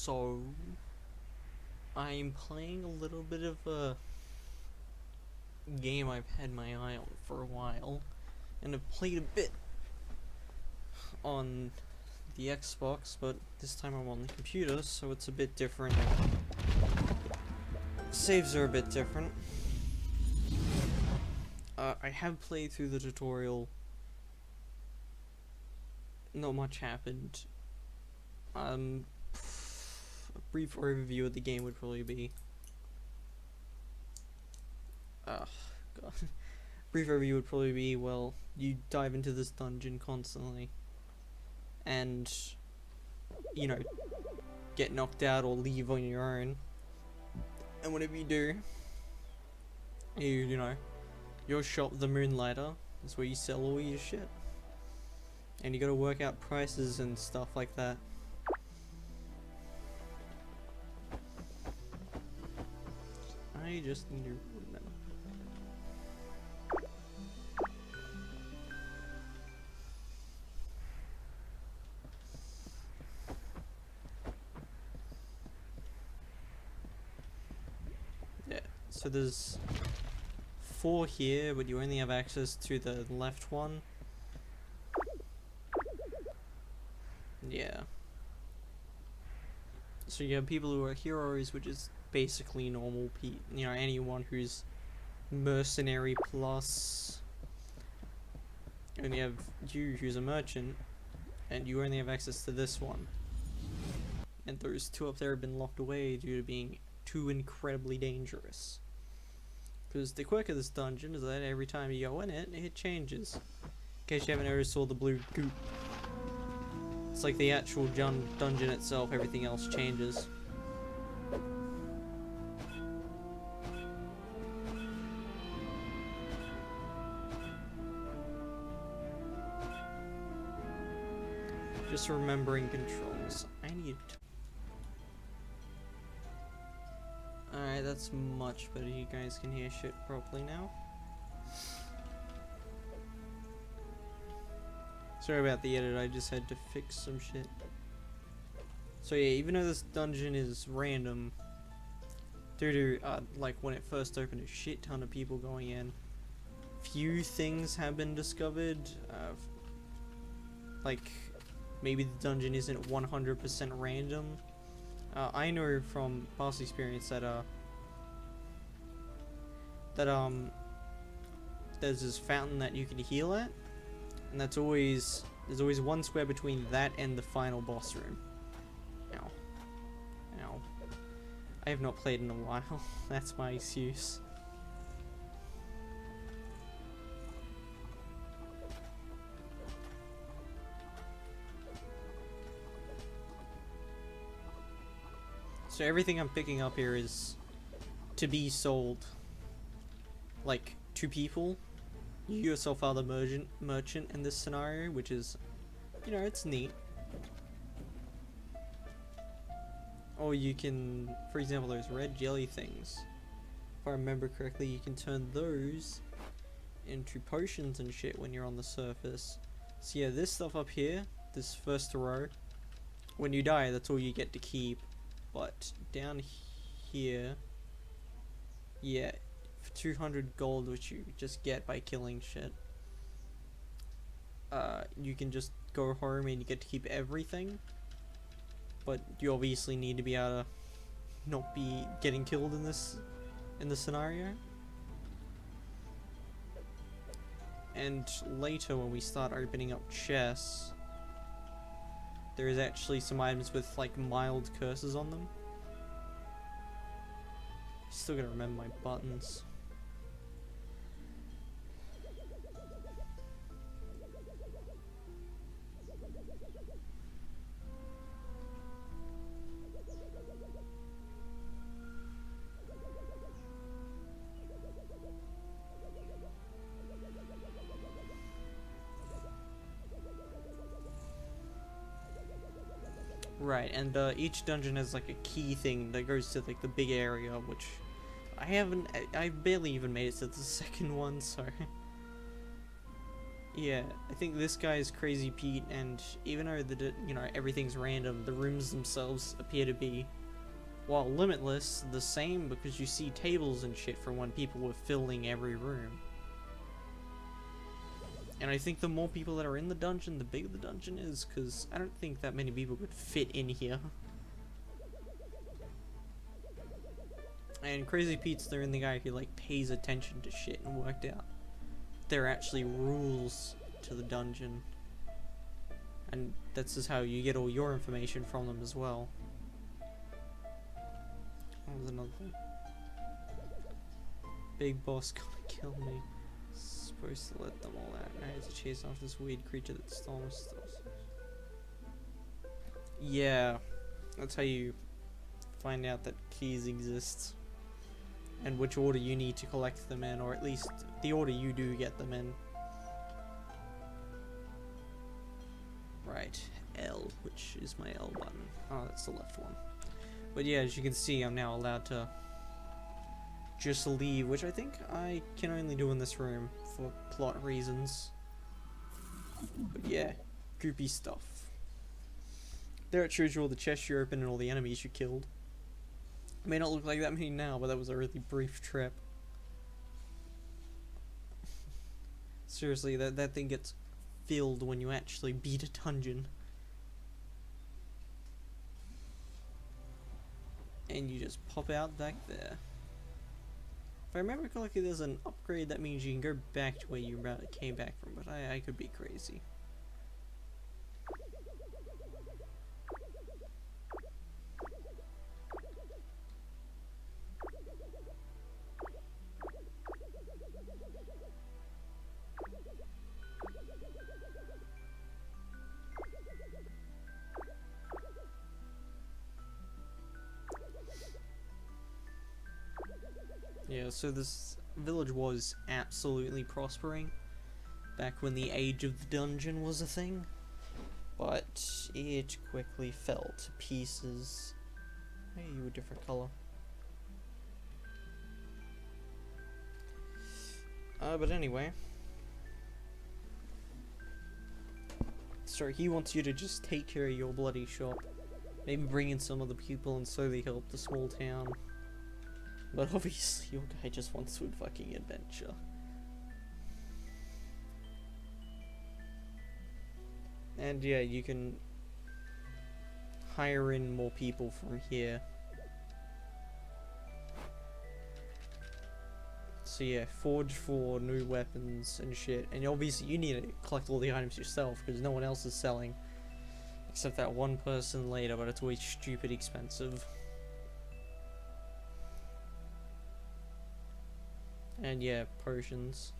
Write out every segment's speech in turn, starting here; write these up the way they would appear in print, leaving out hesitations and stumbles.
So, I'm playing a little bit of a game I've had my eye on for a while, and I've played a bit on the Xbox, but this time I'm on the computer, so it's a bit different. Saves are a bit different. I have played through the tutorial. Not much happened. A brief overview of the game would probably be... God. Brief overview would probably be, well, you dive into this dungeon constantly, and, you know, get knocked out or leave on your own, and whenever you do, you know, your shop, the Moonlighter, is where you sell all your shit, and you gotta work out prices and stuff like that. I just need to remember. Yeah, so there's 4 here, but you only have access to the left one. Yeah. So you have people who are heroes, which is basically normal you know, anyone who's mercenary plus. And you have you who's a merchant, and you only have access to this one. And those 2 up there have been locked away due to being too incredibly dangerous. Because the quirk of this dungeon is that every time you go in it, it changes. In case you haven't ever saw the blue goop. It's like the actual dungeon itself, everything else changes. Just remembering controls. I need... Alright, that's much better. You guys can hear shit properly now. Sorry about the edit, I just had to fix some shit. So yeah, even though this dungeon is random, due to, like, when it first opened, a shit ton of people going in, few things have been discovered. Like, maybe the dungeon isn't 100% random. I know from past experience that, there's this fountain that you can heal at, and there's always 1 square between that and the final boss room. Ow. Ow. I have not played in a while. That's my excuse. So everything I'm picking up here is to be sold, like, to people. You yourself are the merchant in this scenario, which is, you know, it's neat. Or you can, for example, those red jelly things. If I remember correctly, you can turn those into potions and shit when you're on the surface. So yeah, this stuff up here, this first row, when you die, that's all you get to keep. But down here, yeah, for 200 gold, which you just get by killing shit, you can just go home and you get to keep everything. But you obviously need to be able to not be getting killed in this scenario. And later, when we start opening up chests, there is actually some items with, like, mild curses on them. Still gotta remember my buttons. Right, and each dungeon has, like, a key thing that goes to, like, the big area, which I barely even made it to the second one, so Yeah, I think this guy is Crazy Pete, and even though everything's random, the rooms themselves appear to be, while limitless, the same, because you see tables and shit from when people were filling every room. And I think the more people that are in the dungeon, the bigger the dungeon is, because I don't think that many people could fit in here. And Crazy Pete's the only guy who like pays attention to shit and worked out there are actually rules to the dungeon. And that's just how you get all your information from them as well. What was another thing? Big boss gonna kill me. Supposed to let them all out. I had to chase after this weird creature that stole my stuff. Yeah, that's how you find out that keys exist. And which order you need to collect them in, or at least the order you do get them in. Right, L, which is my L button. Oh, that's the left one. But yeah, as you can see, I'm now allowed to just leave, which I think I can only do in this room for plot reasons. But yeah, goopy stuff. There it shows you all the chests you opened and all the enemies you killed. It may not look like that many now, but that was a really brief trip. Seriously, that thing gets filled when you actually beat a dungeon. And you just pop out back there. If I remember correctly, there's an upgrade that means you can go back to where you came back from, but I could be crazy. Yeah, so this village was absolutely prospering back when the age of the dungeon was a thing, but it quickly fell to pieces. Hey, you a different color. But anyway. So he wants you to just take care of your bloody shop. Maybe bring in some other people and slowly help the small town. But obviously your guy just wants to fucking adventure. And yeah, you can hire in more people from here. So yeah, forge for new weapons and shit. And obviously you need to collect all the items yourself because no one else is selling. Except that one person later, but it's always stupid expensive. And yeah, potions.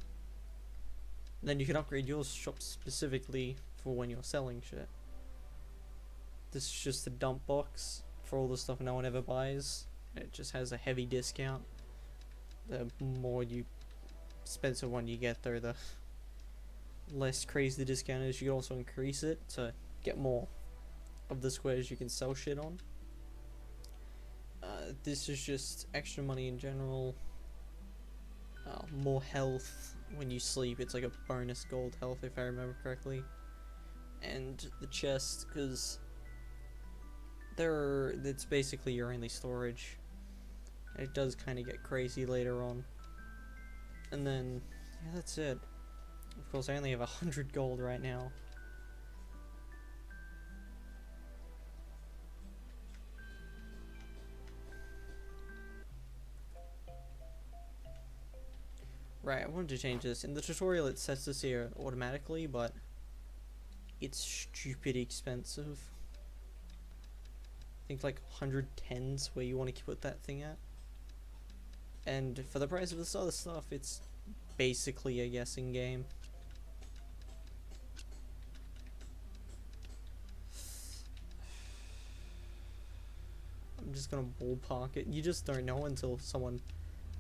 Then you can upgrade your shop specifically for when you're selling shit. This is just a dump box for all the stuff no one ever buys. It just has a heavy discount. The more you expensive one you get though, the less crazy the discount is. You can also increase it to get more of the squares you can sell shit on. This is just extra money in general. More health when you sleep. It's like a bonus gold health if I remember correctly. And the chest, because it's basically your only storage. It does kind of get crazy later on. And then, yeah, that's it. Of course, I only have 100 gold right now. Right, I wanted to change this. In the tutorial it sets this here automatically, but it's stupid expensive. I think like 110's where you want to put that thing at. And for the price of this other stuff, it's basically a guessing game. I'm just gonna ballpark it. You just don't know until someone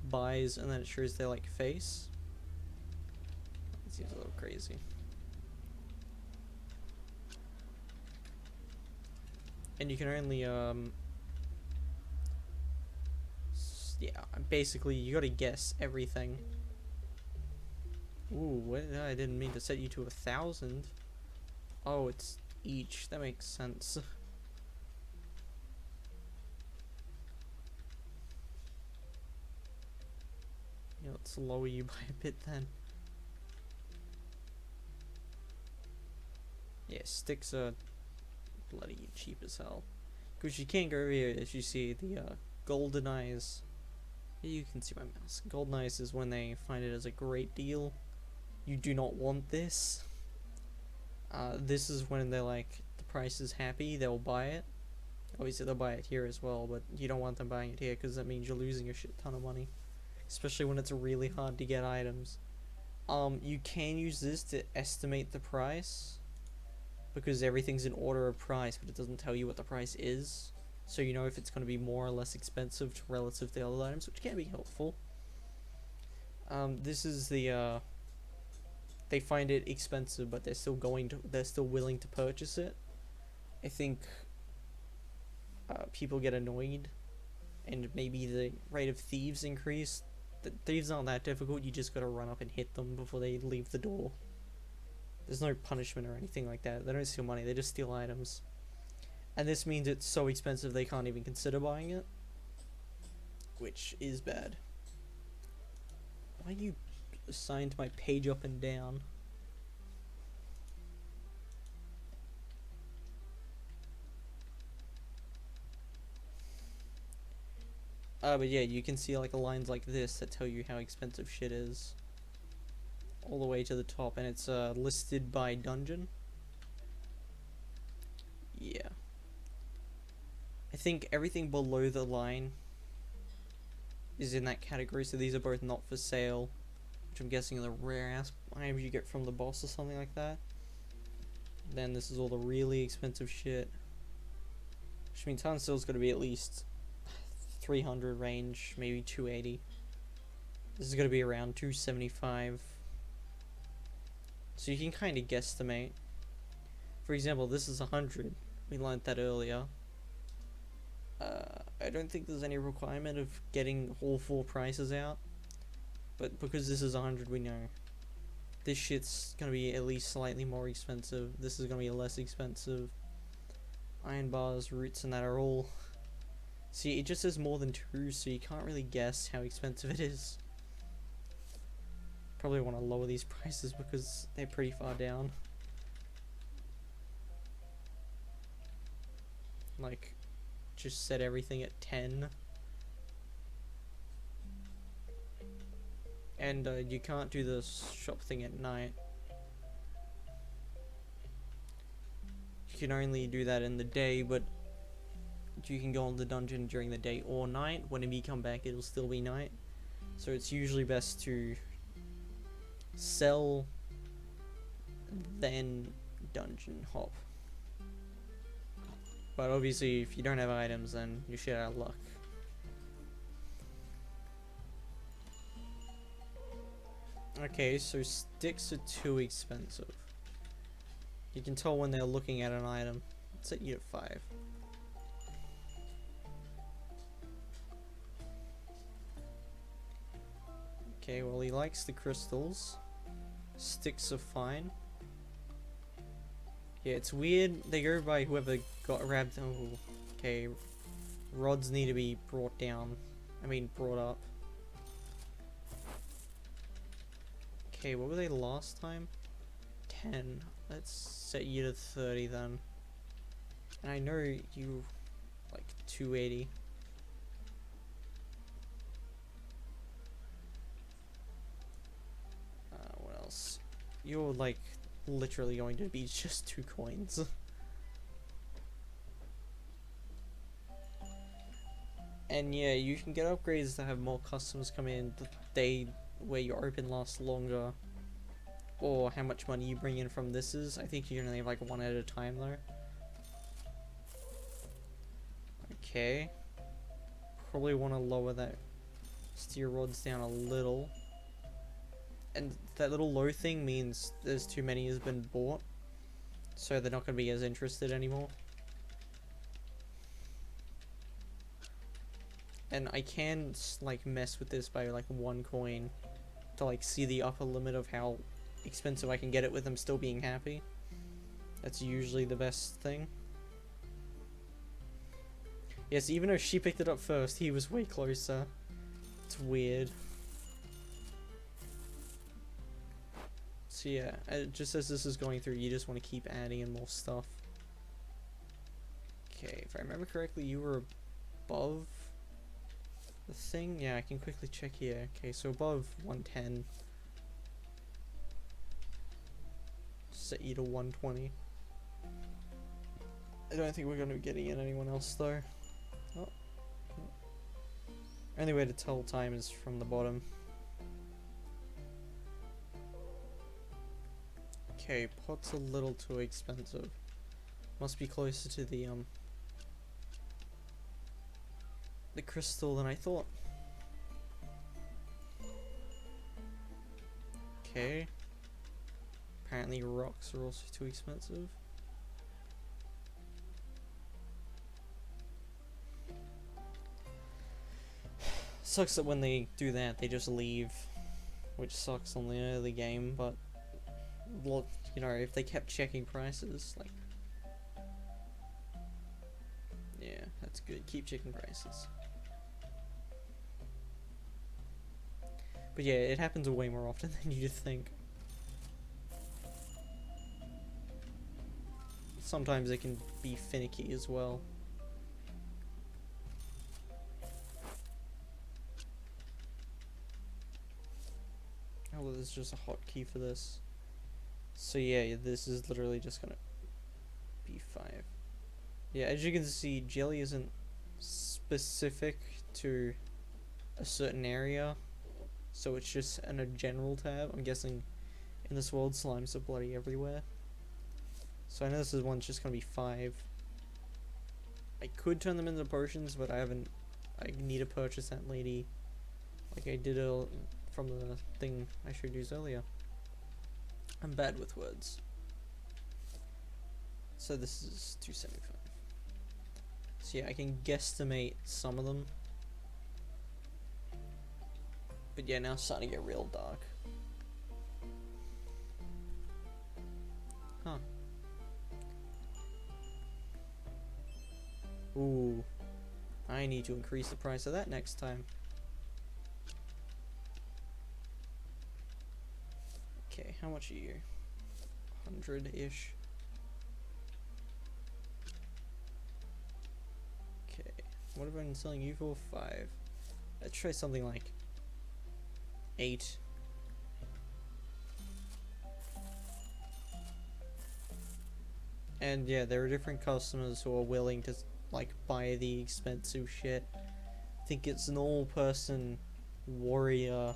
buys and then it shows their like face. It seems a little crazy. And you can only yeah, basically you gotta guess everything Ooh, what? I didn't mean to set you to 1,000. Oh, it's each. That makes sense. Yeah, let's lower you by a bit then. Yeah, sticks are bloody cheap as hell. Because you can't go over here, as you see, the golden eyes. You can see my mouse. Golden eyes is when they find it as a great deal. You do not want this. This is when they're like, the price is happy, they'll buy it. Obviously they'll buy it here as well, but you don't want them buying it here because that means you're losing a shit ton of money. Especially when it's really hard to get items. You can use this to estimate the price, because everything's in order of price, but it doesn't tell you what the price is. So you know if it's going to be more or less expensive relative to the other items, which can be helpful. This is the, they find it expensive, but they're still willing to purchase it. I think people get annoyed, and maybe the rate of thieves increase. The thieves aren't that difficult, you just gotta run up and hit them before they leave the door. There's no punishment or anything like that. They don't steal money, they just steal items. And this means it's so expensive they can't even consider buying it, which is bad. Why are you assigned my page up and down? But yeah, you can see like lines like this that tell you how expensive shit is. All the way to the top, and it's listed by dungeon. Yeah. I think everything below the line is in that category, so these are both not for sale, which I'm guessing are the rare ass items you get from the boss or something like that. Then this is all the really expensive shit, which means Tunstill's gonna be at least 300 range, maybe 280. This is gonna be around 275. So you can kind of guesstimate. For example, this is 100. We learned that earlier. I don't think there's any requirement of getting all 4 prices out, but because this is 100, we know this shit's gonna be at least slightly more expensive. This is gonna be less expensive. Iron bars, roots, and that are all. See, it just says more than 2, so you can't really guess how expensive it is. Probably want to lower these prices because they're pretty far down. Like, just set everything at 10. And you can't do the shop thing at night. You can only do that in the day, but you can go on the dungeon during the day or night. Whenever you come back, it'll still be night. So it's usually best to sell, then dungeon hop. But obviously, if you don't have items, then you're shit out of luck. Okay, so sticks are too expensive. You can tell when they're looking at an item. Let's set you at 5. Okay, well he likes the crystals. Sticks are fine. Yeah, it's weird. They go by whoever got grabbed. Oh, okay. Rods need to be brought down. I mean, brought up. Okay, what were they last time? 10. Let's set you to 30 then. And I know you like 280. What else? You're like literally going to be just 2 coins. And yeah, you can get upgrades that have more customers come in the day where your open lasts longer, or how much money you bring in from this is. I think you can only have like 1 at a time though. Okay. Probably want to lower that steer rods down a little. And that little low thing means there's too many has been bought, so they're not going to be as interested anymore. And I can like mess with this by like 1 coin, to like see the upper limit of how expensive I can get it with them still being happy. That's usually the best thing. Yes, even though she picked it up first, he was way closer. It's weird. So yeah, just as this is going through, you just want to keep adding in more stuff. Okay, if I remember correctly, you were above the thing? Yeah, I can quickly check here. Okay, so above 110. Set you to 120. I don't think we're going to be getting in anyone else though. Oh. Only way to tell time is from the bottom. Okay, pot's a little too expensive. Must be closer to the crystal than I thought. Okay. Apparently rocks are also too expensive. Sucks that when they do that, they just leave, which sucks on the early game, but you know, if they kept checking prices, like, yeah, that's good. Keep checking prices. But yeah, it happens way more often than you'd think. Sometimes it can be finicky as well. Oh, there's just a hotkey for this. So yeah, this is literally just gonna be 5. Yeah, as you can see, jelly isn't specific to a certain area, so it's just in a general tab. I'm guessing in this world slimes are bloody everywhere. So I know this is one's just gonna be 5. I could turn them into potions, but I haven't. I need to purchase that lady, like I did from the thing I showed you earlier. I'm bad with words. So this is 275. So yeah, I can guesstimate some of them. But yeah, now it's starting to get real dark. Huh. Ooh. I need to increase the price of that next time. Okay, how much are you? 100-ish. Okay, what have I been selling you for? 5. Let's try something like 8. And yeah, there are different customers who are willing to like buy the expensive shit. I think it's normal person, warrior,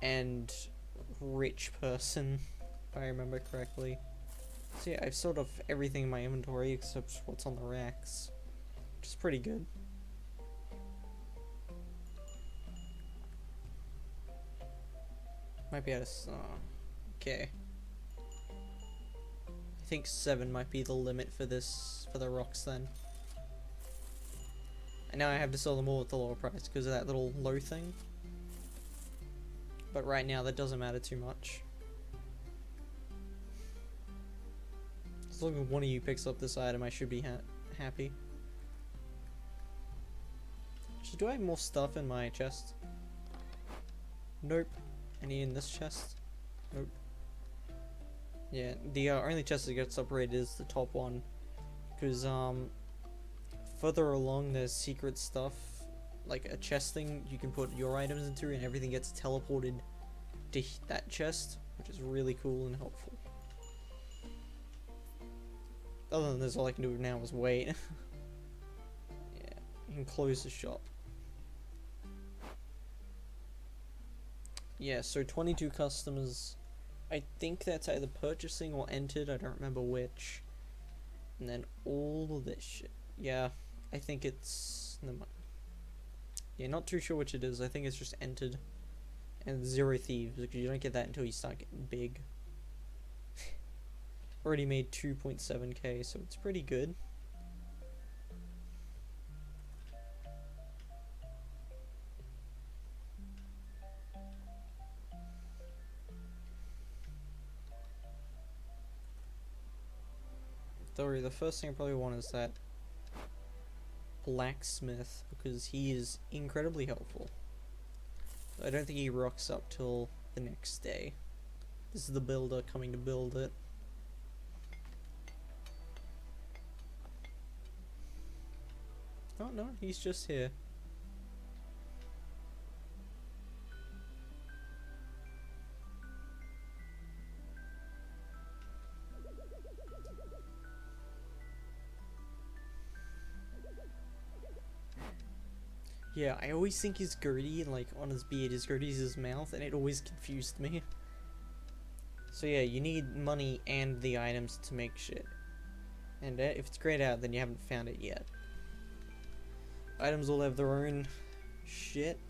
and rich person, if I remember correctly. So yeah, I've sold off everything in my inventory except what's on the racks, which is pretty good. Might be able to, okay. I think 7 might be the limit for this, for the rocks then. And now I have to sell them all at the lower price because of that little low thing. But right now that doesn't matter too much. As long as one of you picks up this item, I should be happy. Do I have more stuff in my chest? Nope. Any in this chest? Nope. Yeah, the only chest that gets upgraded is the top one. Because, further along there's secret stuff. Like a chest thing you can put your items into and everything gets teleported to that chest. Which is really cool and helpful. Other than this, all I can do now is wait. Yeah, you can close the shop. Yeah, so 22 customers. I think that's either purchasing or entered, I don't remember which. And then all of this shit. Yeah, I think it's... never mind. Yeah, not too sure which it is. I think it's just entered. And 0 thieves, because you don't get that until you start getting big. Already made 2.7k, so it's pretty good. Though the first thing I probably want is that blacksmith, because he is incredibly helpful. I don't think he rocks up till the next day. This is the builder coming to build it. Oh no, he's just here. Yeah, I always think his goatee, like on his beard, his goatee's his mouth, and it always confused me. So yeah, you need money and the items to make shit. And if it's grayed out, then you haven't found it yet. Items all have their own shit.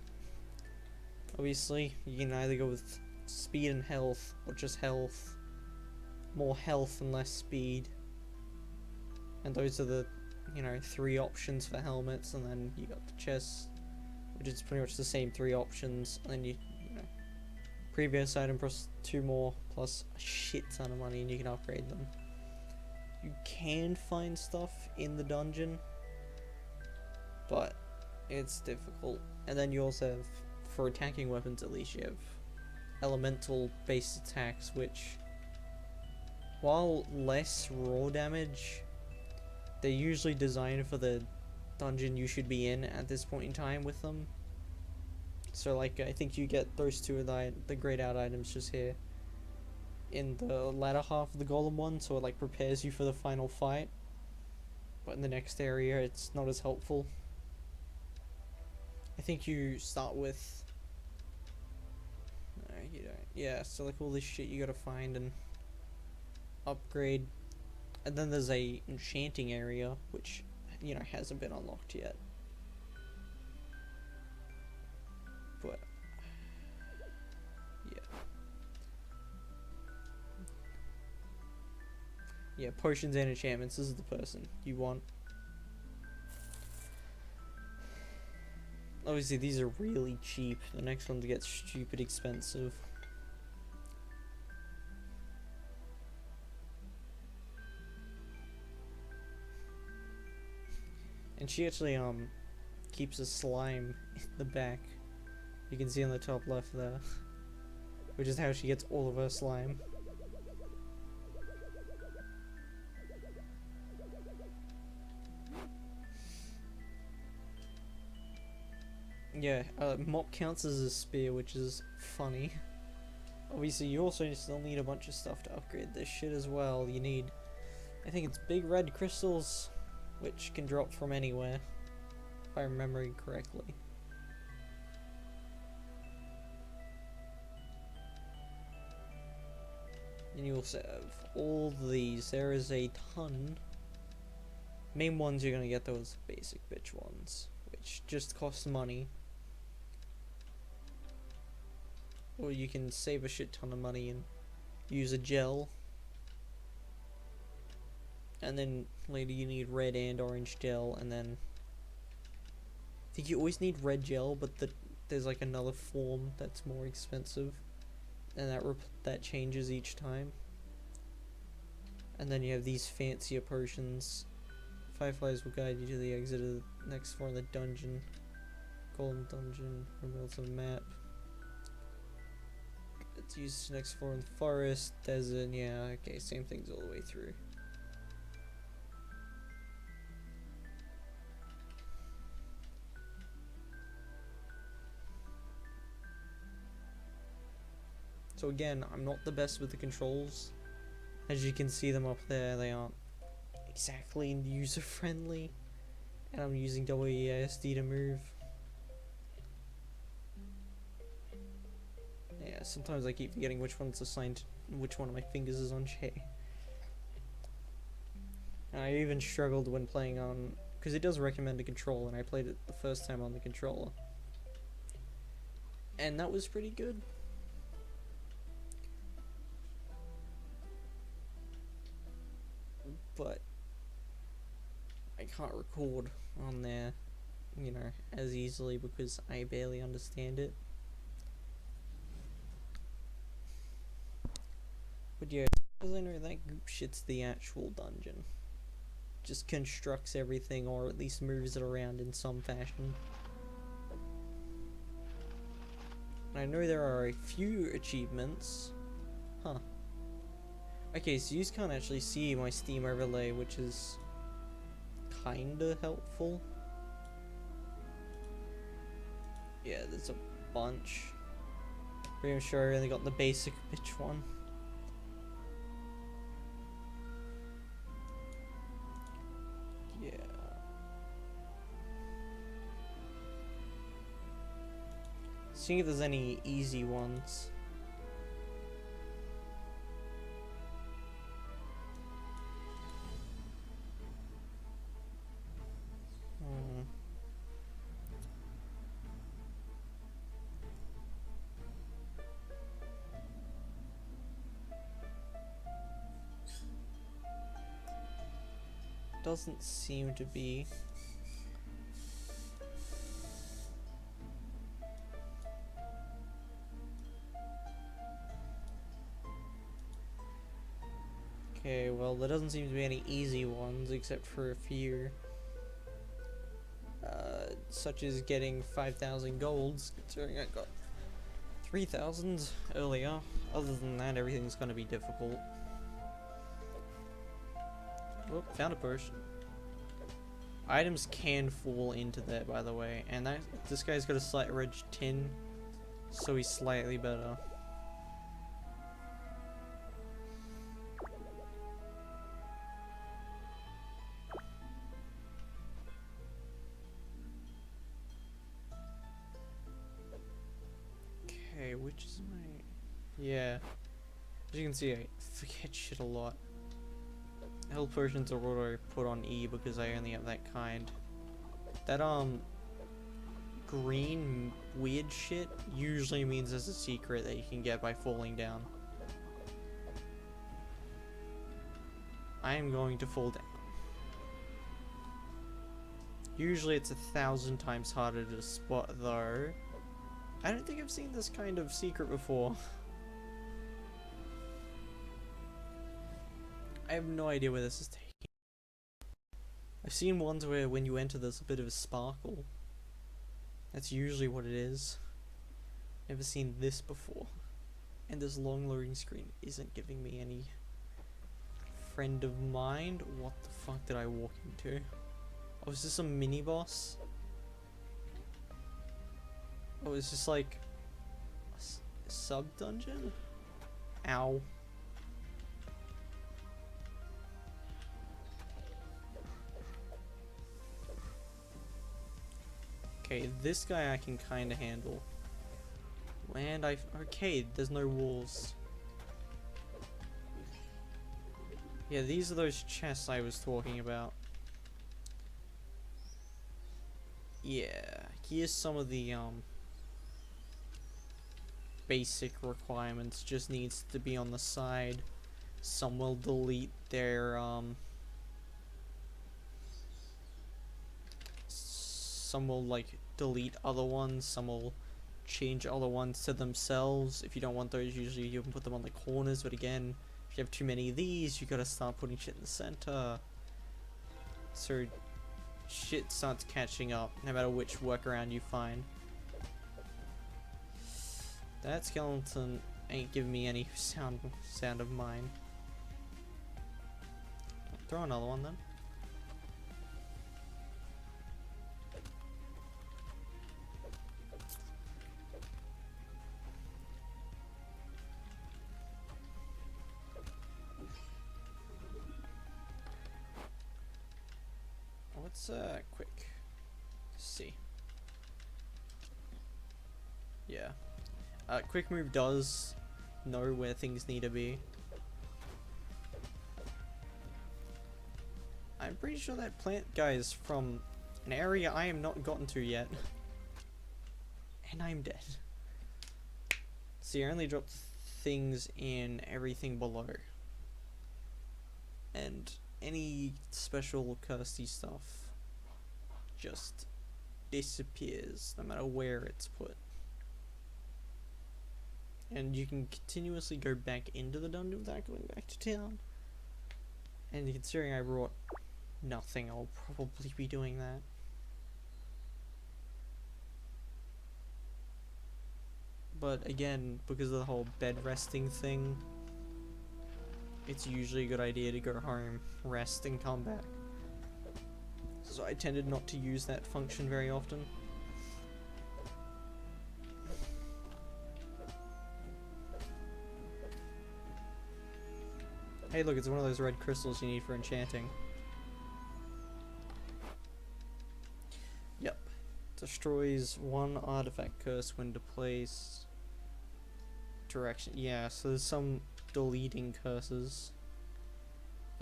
Obviously, you can either go with speed and health, or just health. More health and less speed. And those are the, 3 options for helmets, and then you got the chest, which is pretty much the same 3 options, and then you know, previous item plus 2 more, plus a shit ton of money, and you can upgrade them. You can find stuff in the dungeon, but it's difficult. And then you also have, for attacking weapons at least, you have elemental based attacks, which, while less raw damage, they're usually designed for the dungeon you should be in at this point in time with them. So like, I think you get those 2 of the grayed out items just here in the latter half of the golem one, so it like prepares you for the final fight. But in the next area, it's not as helpful. I think you start with... you don't. Yeah, so like all this shit you gotta find and upgrade. And then there's a enchanting area, which, hasn't been unlocked yet. But, yeah. Yeah, potions and enchantments, this is the person you want. Obviously, these are really cheap. The next one gets stupid expensive. And she actually keeps a slime in the back. You can see on the top left there. Which is how she gets all of her slime. Yeah, mop counts as a spear, which is funny. Obviously, you also still need a bunch of stuff to upgrade this shit as well. You need, I think it's big red crystals, which can drop from anywhere, if I'm remembering correctly. And you also have all these. There is a ton. Main ones you're gonna get those basic bitch ones, which just cost money. Or you can save a shit ton of money and use a gel. And then later you need red and orange gel, and then I think you always need red gel, but there's like another form that's more expensive, and that changes each time. And then you have these fancier potions. Fireflies will guide you to the exit of the next floor in the dungeon. Golden dungeon, reveals a map. It's used next floor in the forest, desert, yeah, okay, same things all the way through. So again, I'm not the best with the controls. As you can see them up there, they aren't exactly user-friendly. And I'm using WASD to move. Yeah, sometimes I keep forgetting which one's assigned, which one of my fingers is on J. And I even struggled when playing on, because it does recommend a controller, and I played it the first time on the controller. And that was pretty good. But I can't record on there, as easily because I barely understand it. But yeah, as I know, that goop shit's the actual dungeon. just constructs everything, or at least moves it around in some fashion. I know there are a few achievements. Huh. Okay, so you can't actually see my Steam overlay, which is kinda helpful. Yeah, there's a bunch. Pretty sure I only got the basic bitch one. Yeah. Seeing if there's any easy ones. Doesn't seem to be. Okay, well, there doesn't seem to be any easy ones except for a few. Such as getting 5,000 golds, considering I got 3,000 earlier. Other than that, everything's gonna be difficult. Oh, found a potion. Items can fall into that, by the way, and this guy's got a slight red tin, so he's slightly better. Okay, which is my... Yeah. As you can see, I forget shit a lot. Health potions are what I put on E because I only have that kind. That, green weird shit usually means there's a secret that you can get by falling down. I am going to fall down. Usually it's 1,000 times harder to spot though. I don't think I've seen this kind of secret before. I have no idea where this is taking. I've seen ones where when you enter there's a bit of a sparkle. That's usually what it is. Never seen this before. And this long loading screen isn't giving me any friend of mine. What the fuck did I walk into? Oh, is this a mini boss? Oh, is this like a sub dungeon? Ow. Okay, this guy I can kinda handle. And okay, there's no walls. Yeah, these are those chests I was talking about. Yeah, here's some of the basic requirements. Just needs to be on the side. Some will delete their some will like delete other ones, some will change other ones to themselves. If you don't want those, usually you can put them on the corners, but again, if you have too many of these, you gotta start putting shit in the center. So shit starts catching up, no matter which workaround you find. That skeleton ain't giving me any sound of mine. Throw another one then. Let's quick see. Yeah. Quick move does know where things need to be. I'm pretty sure that plant guy is from an area I am not gotten to yet. And I'm dead. See, I only dropped things in everything below. And any special cursey stuff just disappears no matter where it's put. And you can continuously go back into the dungeon without going back to town. And considering I brought nothing, I'll probably be doing that. But again, because of the whole bed resting thing, it's usually a good idea to go home, rest, and come back. So I tended not to use that function very often. Hey look, it's one of those red crystals you need for enchanting. Yep. Destroys one artifact curse when placed. Direction. Yeah, so there's some deleting curses.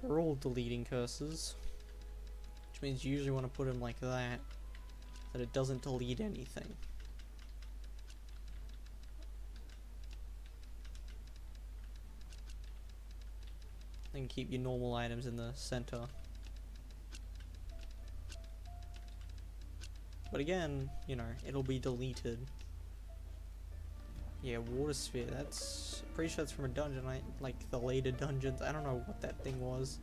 They're all deleting curses. Which means you usually want to put them like that. That it doesn't delete anything. Then keep your normal items in the center. But again, you know, it'll be deleted. Yeah, water sphere, that's... pretty sure it's from a dungeon, like the later dungeons. I don't know what that thing was.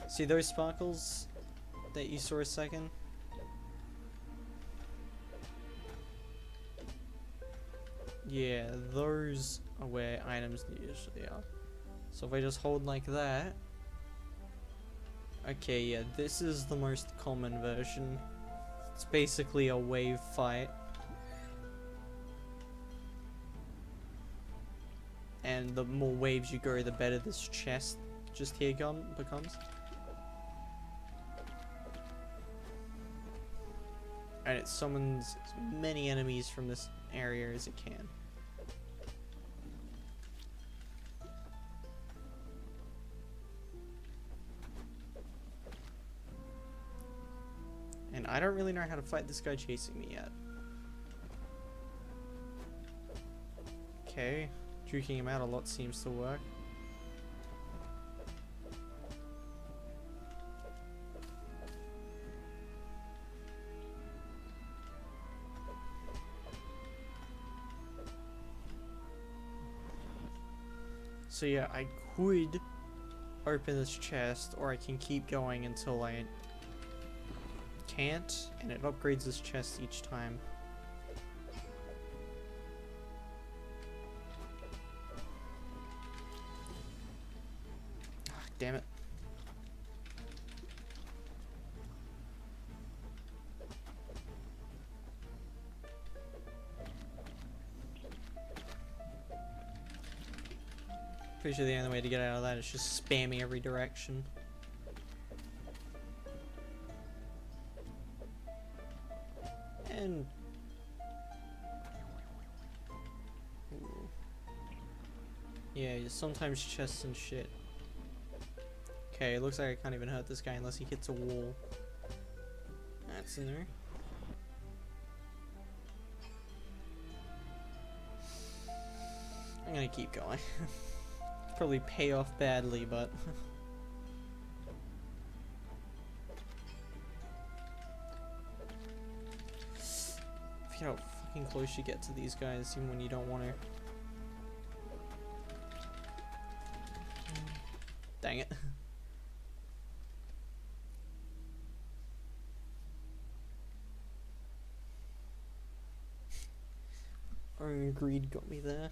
See those sparkles that you saw a second? Yeah, those are where items usually are. So if I just hold like that... Okay, yeah, this is the most common version. It's basically a wave fight. And the more waves you go, the better this chest just here becomes. And it summons as many enemies from this area as it can. And I don't really know how to fight this guy chasing me yet. Okay, juking him out a lot seems to work. So yeah, I could open this chest, or I can keep going until I can't, and it upgrades this chest each time. Ah, damn it. Pretty sure the only way to get out of that is just spamming every direction. And... ooh. Yeah, sometimes chests and shit. Okay, it looks like I can't even hurt this guy unless he hits a wall. That's in there. I'm gonna keep going. Probably pay off badly, but... Forget how fucking close you get to these guys, even when you don't want to. Dang it. Our greed got me there.